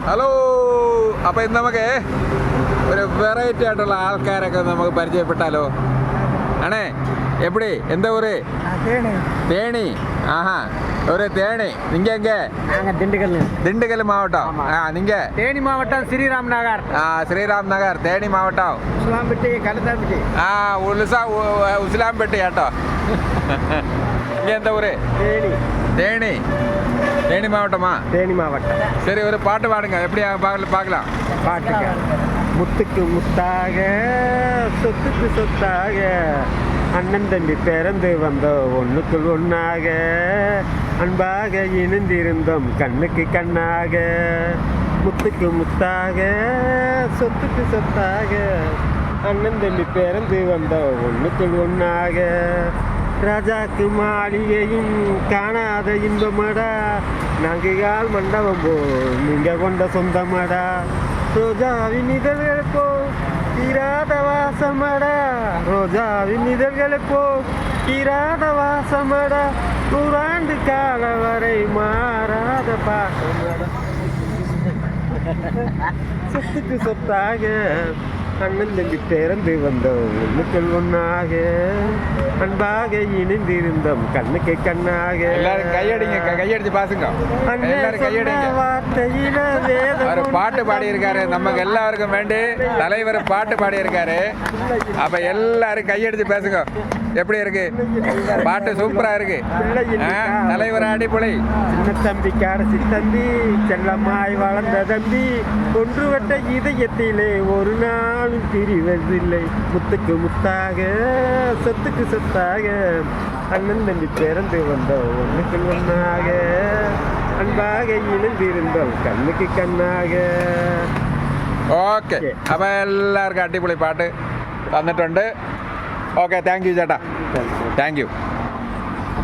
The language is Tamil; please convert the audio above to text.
ഹലോ. അപ്പോൾ ഇന്ന് നമുക്ക് ഒരു വെറൈറ്റി ആയിട്ടുള്ള ആൾക്കാരൊക്കെ നമുക്ക് പരിചയപ്പെട്ടാലോ? ആണേ எப்படி எந்த ஊர்? தேனி. ஆஹா, ஒரு தேனி. நீங்க எங்க? நாங்க திண்டுக்கல். திண்டுக்கல் மாவட்டம். நீங்க? தேனி மாவட்டம் ஸ்ரீராம் நகர். ஸ்ரீராம் நகர் தேனி மாவட்டம். உசிலாம்பட்டி கலத்தாம்பட்டி. உசிலாம்பட்டி ஆட்டோ. இங்க எந்த ஊர்? தேனி. தேனி. தேனி மாவட்டமா? தேனி மாவட்டம். சரி, ஒரு பாட்டு பாடுங்க. எப்படி பார்க்கலாம்? பாட்டுக்கு முத்துக்கு முத்தாக சொத்துக்கு சொத்தாக அண்ணன் தம்பி பிறந்து வந்தோம் ஒன்றுக்குள் ஒன்றாக அன்பாக இணைந்திருந்தோம் கண்ணுக்கு கண்ணாக முத்துக்கு முத்தாக சொத்துக்கு சொத்தாக அண்ணன் தம்பி பிறந்து வந்தோம் ஒன்றுக்குள் ஒன்றாக ராஜாக்கு மாளிகையும் காணாத இன்பமடா நாங்கள் மண்டபம் போ நீங்கள் கொண்ட சொந்தமடா ரோஜாவின் இதழ்கள் போ தீராத வாசமடா ரோஜாவின் இதழ்கள் போ தீராத வாசமடா நூறாண்டு கால வரை மாறாத பாசமடா சொத்துக்கு சொத்தாக அண்ணன் தம்பி பிறந்து வந்தோம் ஒன்றுக்குள் ஒன்றாக அன்பாக இணைந்திருந்தோம் கண்ணுக்கு கண்ணாக. எல்லாரும் கையடிங்க, கையடிச்சு பாசுங்க. எல்லாரும் கையடிங்க. அவர் பாட்டு பாடி இருக்காரு, நமக்கு எல்லாருக்கும் வேண்டி தலைவர் பாட்டு பாடி இருக்காரு. அப்ப எல்லாரும் கையடிச்சு பேசுங்க. எப்படி இருக்கு பாட்டு? சூப்பரா இருக்கு. தலைவர் அடிப்பொழி. சின்ன தம்பி கடைசி தம்பி செல்லம்மாய் வளர்ந்த தம்பி ஒன்றுவட்ட இதயத்திலே ஒரு நாளும் பிரிவதில்லை முத்துக்கு முத்தாக சொத்துக்கு சொத்தாக அண்ணன் தம்பி பிறந்து வந்தோம் ஒன்றுக்கு ஒன்றாக அன்பாக இணைந்திருந்தோம் கண்ணுக்கு கண்ணாக. ഓക്കെ, അപ്പോൾ എല്ലാവർക്കും അടിപൊളി പാട്ട് തന്നിട്ടുണ്ട്. ഓക്കെ, താങ്ക് യു ചേട്ടാ, താങ്ക് യു.